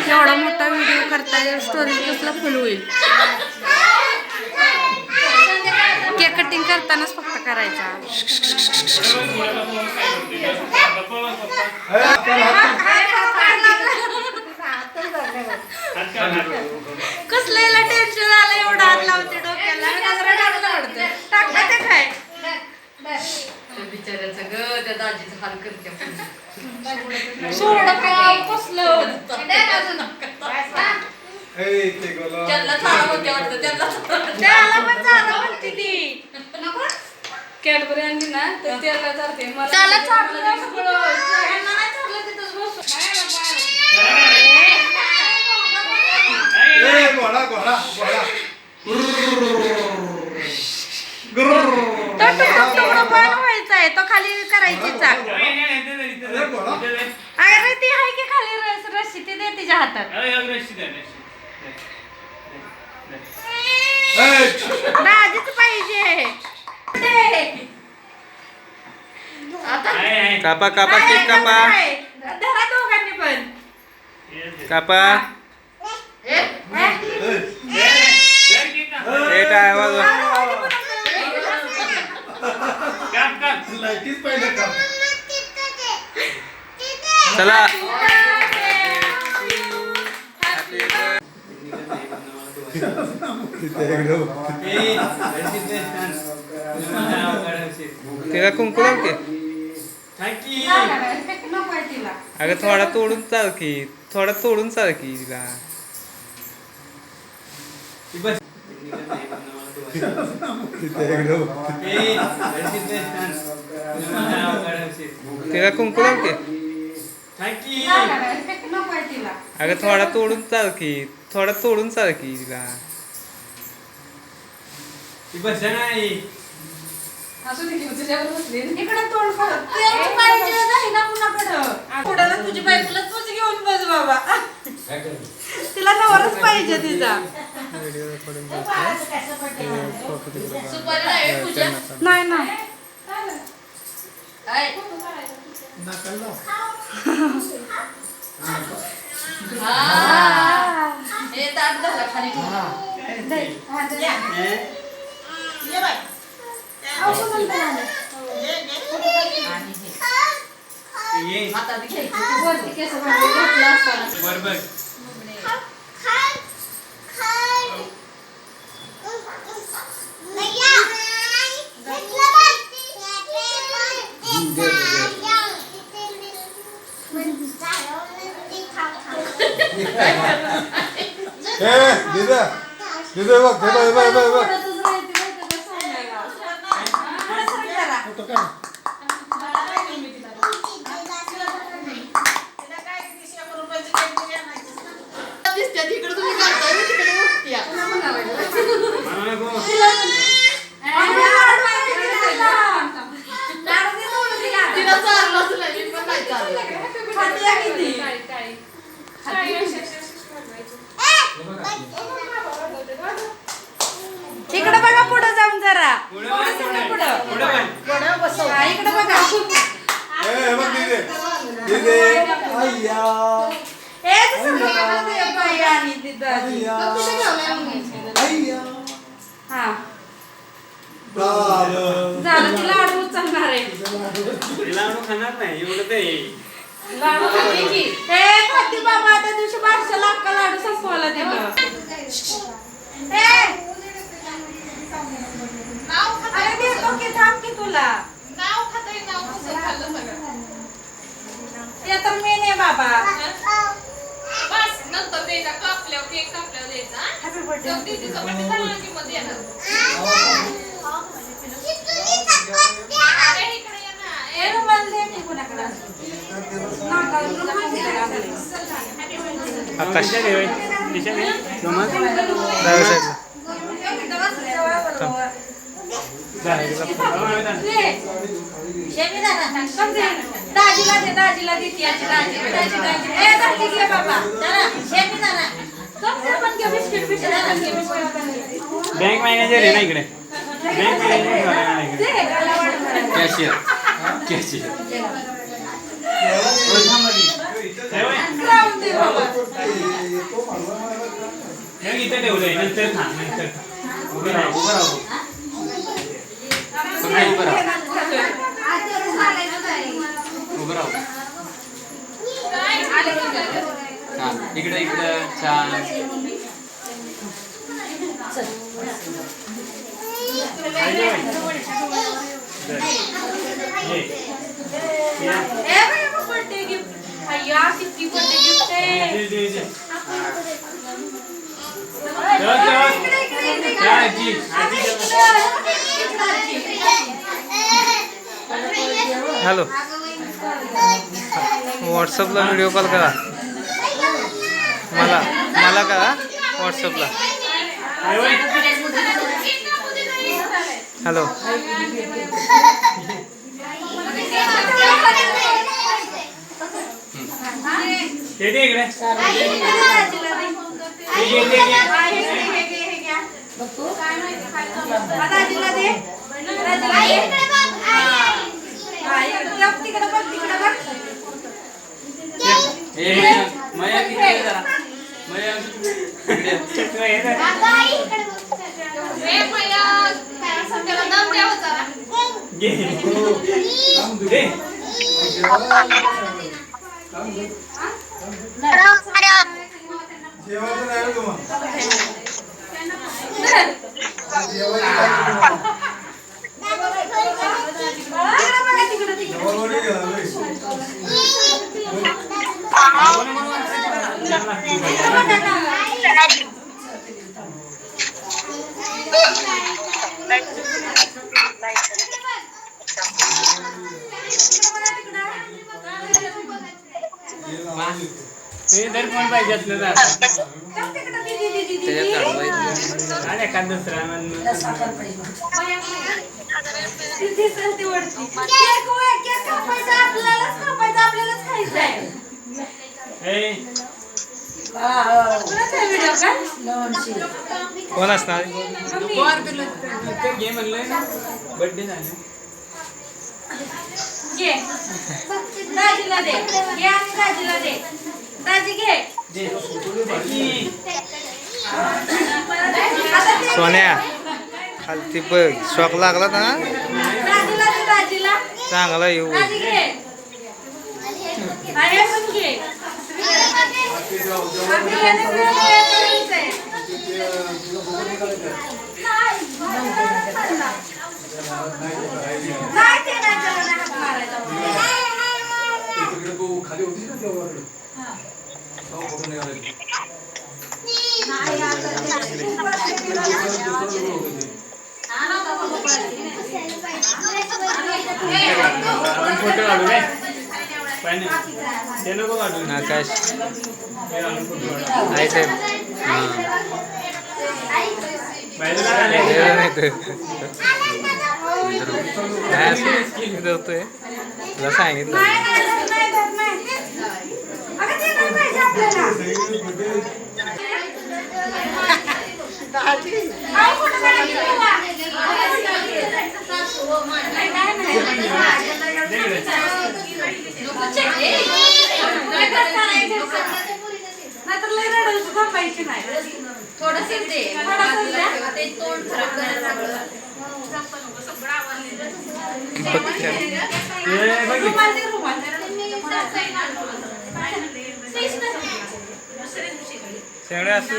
एवढा मोठा व्हिडिओ करता स्टोरेज कसला फुल होईल. केक कटिंग करतानाच फक्त करायचा. कसल्याला टेन्शन आलं एवढं हात लावते डोक्याला. टाकलं ते काय बिचाऱ्याचं ग त्या दाजीचं हाल करते. सोडं काय कसलं त्यांना चारा होते वाटतं. त्याला पण चारा म्हणते ती. कॅडबरी आणली ना तर त्याला चालते. त्याला चाललं सगळं नाही चाललं तिथंच बसून. व्हायचाय तो खाली करायची चाक. अरे ती आहे की खाली रस्सी ती दे तिच्या हातात. दाजीच पाहिजे. कापा कापा केक कापा. धरा दोघांनी पण कापा. काय आवाज चला. तिला कुंकू लाव की. अगं थोडा तोडून चाल की. थोडा तोडून चाल की तिला. तिला कुंकू लाव की. अगं थोडा तोडून चाल की. थोडा तोडून चाल की तिला. इकडं तोंड पाहिजे तुझी बायकोला तूच घेऊन बस बाबा. तिला नवरच पाहिजे तिचा. नाही ना इकडे बघा पुढे जाऊन जरा इकडे बघा. झालं ती लाडू उचलणार आहे. लाडू खाणार नाही एवढं ते. लाडू खाते की खाती बाबा. त्या दिवशी 500 लाख लाडू संपवायला दिलं. अरे देतो की थांब की तुला. ते तर मेन आहे बाबा. बस नंतर द्यायचा. कापल्यावर केक कापल्यावर द्यायचा. Happy birthday. दीदीचा बर्थडे झाला की मग येणार. इकडे ये ना. हे रुमाल दे की कोणाकडे. आकाश दाजीला दे. दाजीला दे. दाजी बाबा बँक मॅनेजर आहे ना इकडे. कॅशियर कॅशियर राहून दे बाबा. इथे ठेवलंय नंतर खा नंतर उभं राहा उभं राहा सगळे उभं राहा उभं राहा हा इकडे इकडे छान ए बाबा बर्थडे गिफ्ट. अय्या किती बर्थडे गिफ्ट आहे. हॅलो व्हॉट्सअपला व्हिडिओ कॉल करा मला करा व्हॉट्सअपला. हॅलो इकडे मया तिकडे जरा मया इकडे दर कोण पाहिजे असलं तर त्याच्यात एखाद दुसरा कोण असणार घे म्हणलंय ना बर्थडे झाले दाजीला दे घे आणि दाजीला दे. दाजी घे. सोन्या खालती बघ शॉक लागला ना दाजीला दे दाजीला. चांगला येऊ दाजी घे. आणि पण घे. आपल्याला करायचंय. नाही ते दाजीला नाही हात मारायचा. खाली होती ना तेव्हा फोटो काढू काय ते नको काढू आकाश आहे साहेब धरतोय तुला सांगितलं थोडस दे ते तोंड खराब करायला सगळे असू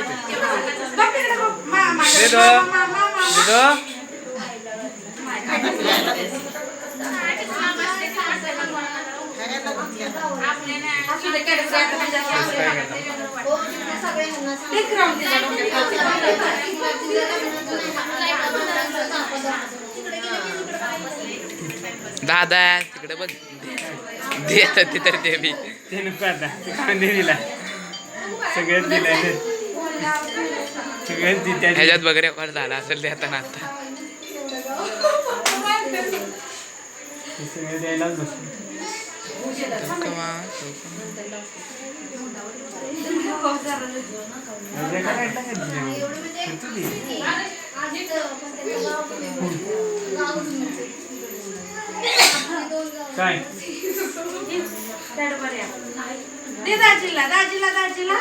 दादा तिकडे बघ देत तर ते बी ते नको आता कांदे दिला सगळ्यात दिलाय सगळ्यात दित्या ह्याच्यात बघ रेकॉर्ड झाला असेल ते आता आता सगळं द्यायलाच बसलो काय दे दाजीला दाजीला दाजीला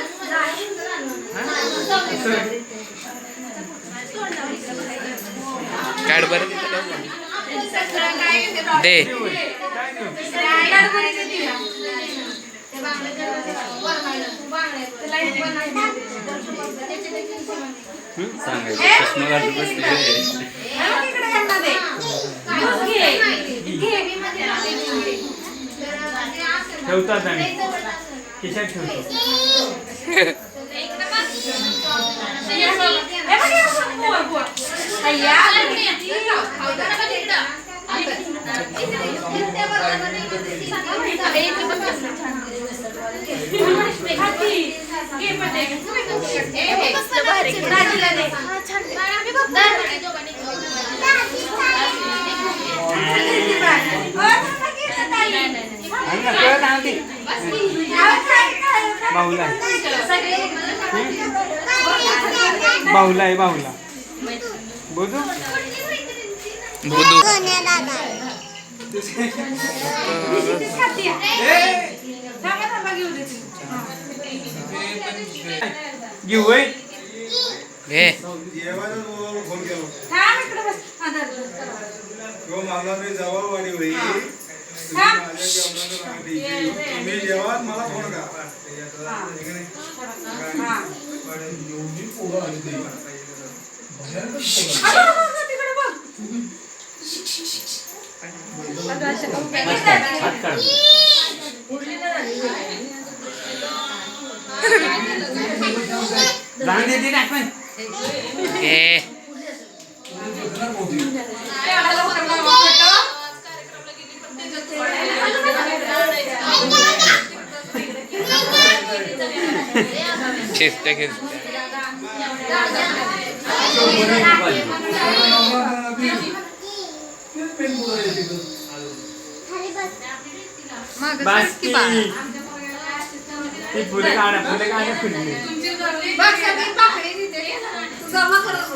कॅडबरी दे कॅडबरी दे तिला. सांगायचं चष्मा घालून बसली रे. इकडे यांना दे. घे. ठेवतात आम्ही खिशात ठेवतो बाहुला बाहुला आहे बाहुला बोलू बुदू घेऊ होय घे जबाबदारी होईल तुम्ही जेव्हा मला फोन करा एवढी पोरं आली ती घे खिचते खिचते बस की ती फुले काढा फुलली जमा करत